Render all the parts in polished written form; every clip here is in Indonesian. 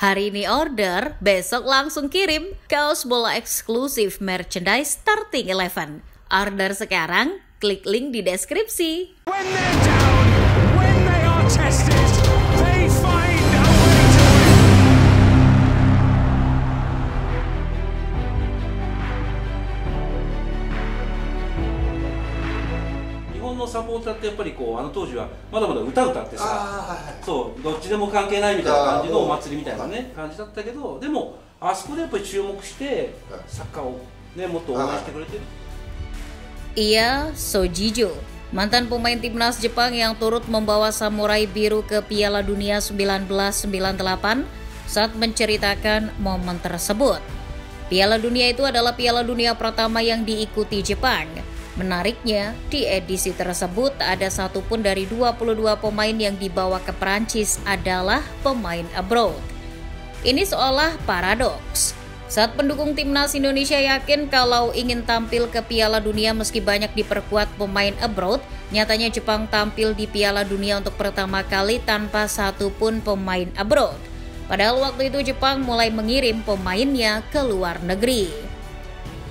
Hari ini order, besok langsung kirim. Kaos bola eksklusif merchandise Starting 11. Order sekarang, klik link di deskripsi. When they're down, when they are tested, they find a way to win. 日本のサポーターってやっぱりこう当時はまだまだ歌ってさ、そうどっちでも関係ないみたいな感じのお祭りみたいなね感じだったけど、でもあそこでやっぱり注目してサッカーをねもっと応援してくれてる。Ia Sojijo, mantan pemain timnas Jepang yang turut membawa Samurai Biru ke Piala Dunia 1998 saat menceritakan momen tersebut. Piala Dunia itu adalah Piala Dunia pertama yang diikuti Jepang. Menariknya, di edisi tersebut ada satu pun dari 22 pemain yang dibawa ke Perancis adalah pemain abroad. Ini seolah paradoks. Saat pendukung timnas Indonesia yakin kalau ingin tampil ke Piala Dunia meski banyak diperkuat pemain abroad, nyatanya Jepang tampil di Piala Dunia untuk pertama kali tanpa satu pun pemain abroad. Padahal waktu itu Jepang mulai mengirim pemainnya ke luar negeri.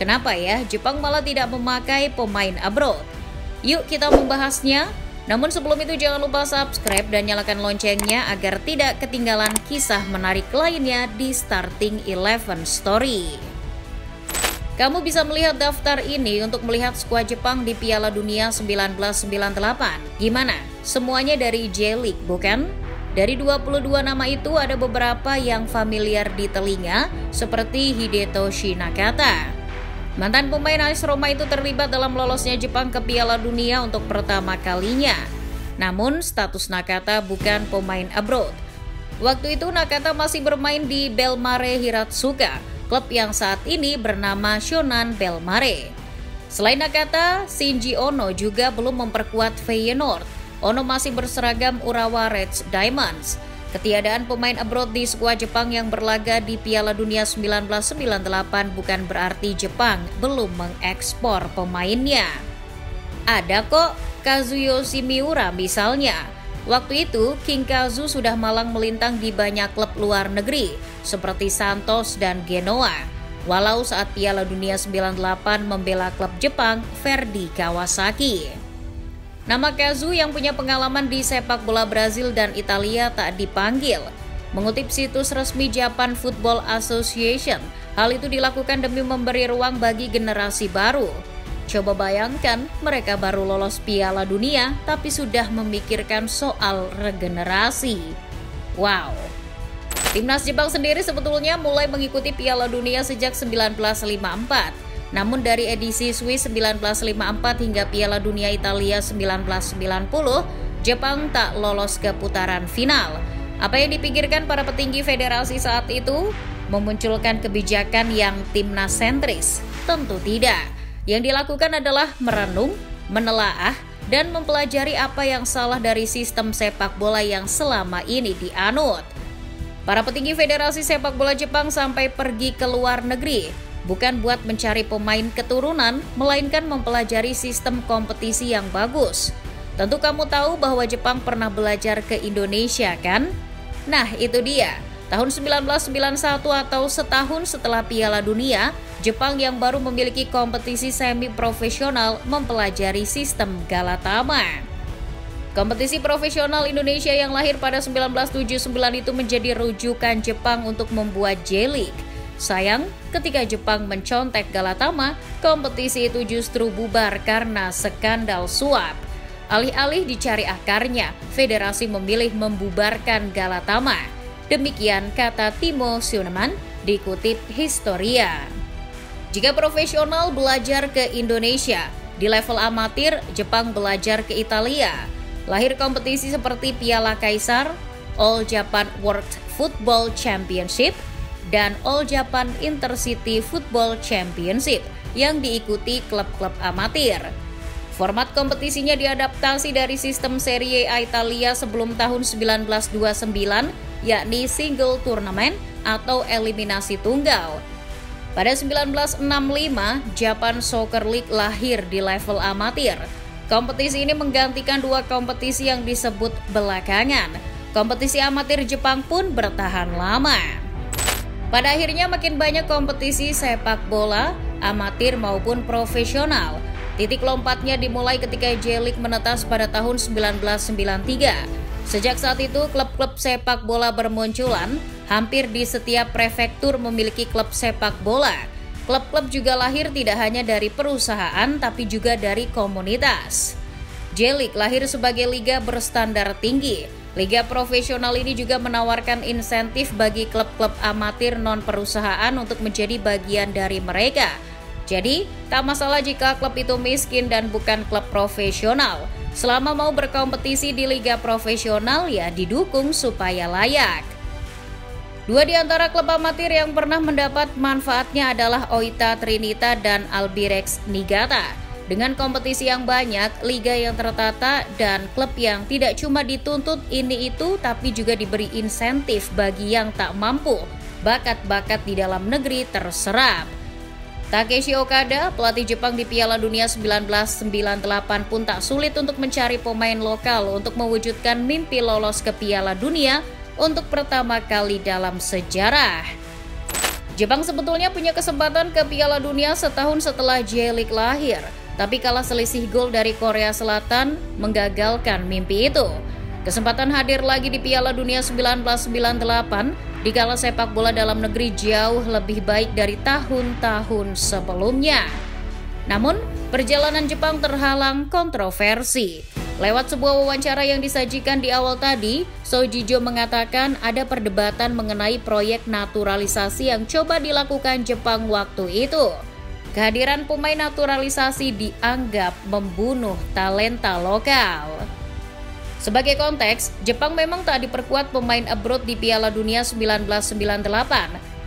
Kenapa ya Jepang malah tidak memakai pemain abroad? Yuk kita membahasnya. Namun sebelum itu jangan lupa subscribe dan nyalakan loncengnya agar tidak ketinggalan kisah menarik lainnya di Starting 11 Story. Kamu bisa melihat daftar ini untuk melihat skuad Jepang di Piala Dunia 1998. Gimana? Semuanya dari J-League, bukan? Dari 22 nama itu ada beberapa yang familiar di telinga seperti Hidetoshi Nakata. Mantan pemain AS Roma itu terlibat dalam lolosnya Jepang ke Piala Dunia untuk pertama kalinya. Namun status Nakata bukan pemain abroad. Waktu itu Nakata masih bermain di Bellmare Hiratsuka, klub yang saat ini bernama Shonan Bellmare. Selain Nakata, Shinji Ono juga belum memperkuat Feyenoord. Ono masih berseragam Urawa Reds Diamonds. Ketiadaan pemain abroad di skuad Jepang yang berlaga di Piala Dunia 1998 bukan berarti Jepang belum mengekspor pemainnya. Ada kok, Kazuyoshi Miura misalnya. Waktu itu, King Kazu sudah malang melintang di banyak klub luar negeri, seperti Santos dan Genoa. Walau saat Piala Dunia 98 membela klub Jepang, Verdy Kawasaki. Nama Kazu yang punya pengalaman di sepak bola Brazil dan Italia tak dipanggil. Mengutip situs resmi Japan Football Association, hal itu dilakukan demi memberi ruang bagi generasi baru. Coba bayangkan, mereka baru lolos Piala Dunia tapi sudah memikirkan soal regenerasi. Wow. Timnas Jepang sendiri sebetulnya mulai mengikuti Piala Dunia sejak 1954. Namun dari edisi Swiss 1954 hingga Piala Dunia Italia 1990, Jepang tak lolos ke putaran final. Apa yang dipikirkan para petinggi federasi saat itu? Memunculkan kebijakan yang timnas sentris? Tentu tidak. Yang dilakukan adalah merenung, menelaah, dan mempelajari apa yang salah dari sistem sepak bola yang selama ini dianut. Para petinggi federasi sepak bola Jepang sampai pergi ke luar negeri. Bukan buat mencari pemain keturunan, melainkan mempelajari sistem kompetisi yang bagus. Tentu kamu tahu bahwa Jepang pernah belajar ke Indonesia kan? Nah itu dia, tahun 1991 atau setahun setelah Piala Dunia, Jepang yang baru memiliki kompetisi semi-profesional mempelajari sistem Galatama. Kompetisi profesional Indonesia yang lahir pada 1979 itu menjadi rujukan Jepang untuk membuat J-League. Sayang, ketika Jepang mencontek Galatama, kompetisi itu justru bubar karena skandal suap. Alih-alih dicari akarnya, federasi memilih membubarkan Galatama. Demikian kata Timo Schuenemann, dikutip Historia. Jika profesional belajar ke Indonesia, di level amatir Jepang belajar ke Italia. Lahir kompetisi seperti Piala Kaisar, All Japan World Football Championship, dan All Japan Intercity Football Championship yang diikuti klub-klub amatir. Format kompetisinya diadaptasi dari sistem Serie A Italia sebelum tahun 1929, yakni single tournament atau eliminasi tunggal. Pada 1965, Japan Soccer League lahir di level amatir. Kompetisi ini menggantikan dua kompetisi yang disebut belakangan. kompetisi amatir Jepang pun bertahan lama. Pada akhirnya makin banyak kompetisi sepak bola, amatir maupun profesional. Titik lompatnya dimulai ketika J-League menetas pada tahun 1993. Sejak saat itu, klub-klub sepak bola bermunculan. Hampir di setiap prefektur memiliki klub sepak bola. Klub-klub juga lahir tidak hanya dari perusahaan, tapi juga dari komunitas. J-League lahir sebagai liga berstandar tinggi. Liga profesional ini juga menawarkan insentif bagi klub-klub amatir non-perusahaan untuk menjadi bagian dari mereka. Jadi, tak masalah jika klub itu miskin dan bukan klub profesional. Selama mau berkompetisi di liga profesional, ya didukung supaya layak. Dua di antara klub amatir yang pernah mendapat manfaatnya adalah Oita Trinita dan Albirex Niigata. Dengan kompetisi yang banyak, liga yang tertata, dan klub yang tidak cuma dituntut ini itu, tapi juga diberi insentif bagi yang tak mampu. Bakat-bakat di dalam negeri terserap. Takeshi Okada, pelatih Jepang di Piala Dunia 1998 pun tak sulit untuk mencari pemain lokal untuk mewujudkan mimpi lolos ke Piala Dunia untuk pertama kali dalam sejarah. Jepang sebetulnya punya kesempatan ke Piala Dunia setahun setelah J-League lahir, tapi kalah selisih gol dari Korea Selatan menggagalkan mimpi itu. Kesempatan hadir lagi di Piala Dunia 1998 dikala sepak bola dalam negeri jauh lebih baik dari tahun-tahun sebelumnya. Namun, perjalanan Jepang terhalang kontroversi. Lewat sebuah wawancara yang disajikan di awal tadi, Sojijo mengatakan ada perdebatan mengenai proyek naturalisasi yang coba dilakukan Jepang waktu itu. Kehadiran pemain naturalisasi dianggap membunuh talenta lokal. Sebagai konteks, Jepang memang tak diperkuat pemain abroad di Piala Dunia 1998,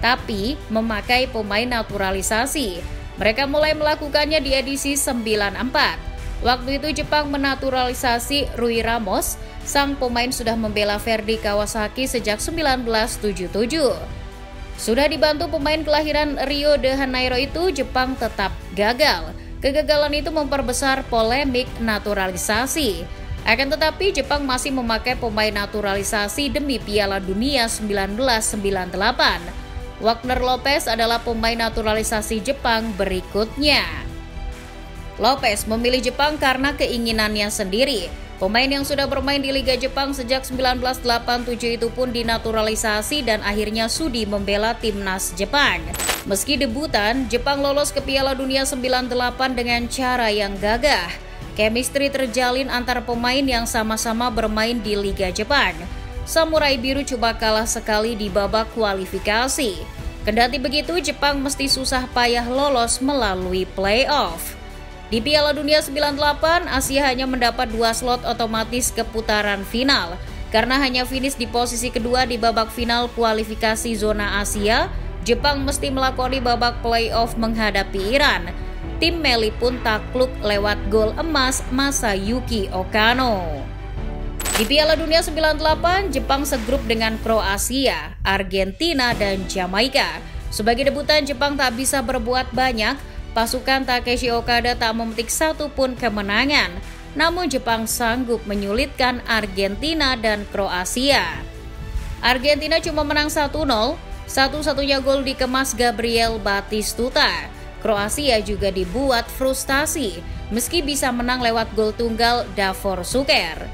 tapi memakai pemain naturalisasi. Mereka mulai melakukannya di edisi 94. Waktu itu Jepang menaturalisasi Rui Ramos, sang pemain sudah membela Verdy Kawasaki sejak 1977. Sudah dibantu pemain kelahiran Rio de Janeiro itu, Jepang tetap gagal. Kegagalan itu memperbesar polemik naturalisasi. Akan tetapi Jepang masih memakai pemain naturalisasi demi Piala Dunia 1998. Wagner Lopez adalah pemain naturalisasi Jepang berikutnya. Lopez memilih Jepang karena keinginannya sendiri. Pemain yang sudah bermain di Liga Jepang sejak 1987 itu pun dinaturalisasi dan akhirnya sudi membela timnas Jepang. Meski debutan, Jepang lolos ke Piala Dunia 98 dengan cara yang gagah. Chemistry terjalin antar pemain yang sama-sama bermain di Liga Jepang. Samurai Biru coba kalah sekali di babak kualifikasi. Kendati begitu, Jepang mesti susah payah lolos melalui playoff. Di Piala Dunia 98, Asia hanya mendapat 2 slot otomatis ke putaran final. Karena hanya finish di posisi kedua di babak final kualifikasi zona Asia, Jepang mesti melakoni babak playoff menghadapi Iran. Tim Meli pun takluk lewat gol emas Masayuki Okano. Di Piala Dunia 98, Jepang segrup dengan Kroasia, Argentina, dan Jamaika. Sebagai debutan, Jepang tak bisa berbuat banyak. Pasukan Takeshi Okada tak memetik satu pun kemenangan. Namun Jepang sanggup menyulitkan Argentina dan Kroasia. Argentina cuma menang 1-0, satu-satunya gol dikemas Gabriel Batistuta. Kroasia juga dibuat frustasi, meski bisa menang lewat gol tunggal Davor Suker.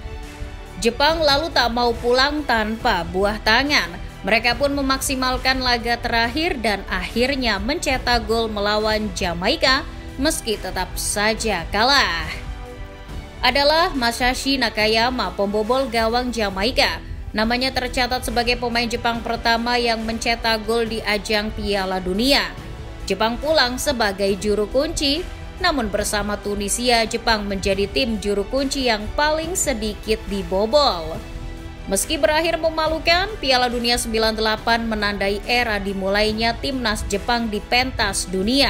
Jepang lalu tak mau pulang tanpa buah tangan. Mereka pun memaksimalkan laga terakhir dan akhirnya mencetak gol melawan Jamaika meski tetap saja kalah. Adalah Masashi Nakayama, pembobol gawang Jamaika. Namanya tercatat sebagai pemain Jepang pertama yang mencetak gol di ajang Piala Dunia. Jepang pulang sebagai juru kunci, namun bersama Tunisia, Jepang menjadi tim juru kunci yang paling sedikit dibobol. Meski berakhir memalukan, Piala Dunia 98 menandai era dimulainya timnas Jepang di pentas dunia.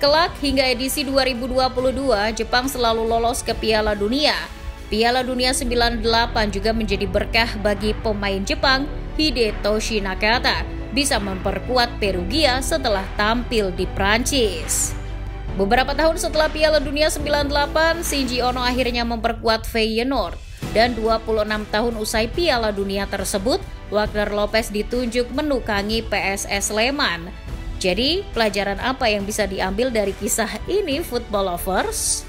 Kelak hingga edisi 2022, Jepang selalu lolos ke Piala Dunia. Piala Dunia 98 juga menjadi berkah bagi pemain Jepang. Hidetoshi Nakata bisa memperkuat Perugia setelah tampil di Prancis. Beberapa tahun setelah Piala Dunia 98, Shinji Ono akhirnya memperkuat Feyenoord. Dan 26 tahun usai Piala Dunia tersebut, Wagner Lopez ditunjuk menukangi PSS Sleman. Jadi, pelajaran apa yang bisa diambil dari kisah ini, football lovers?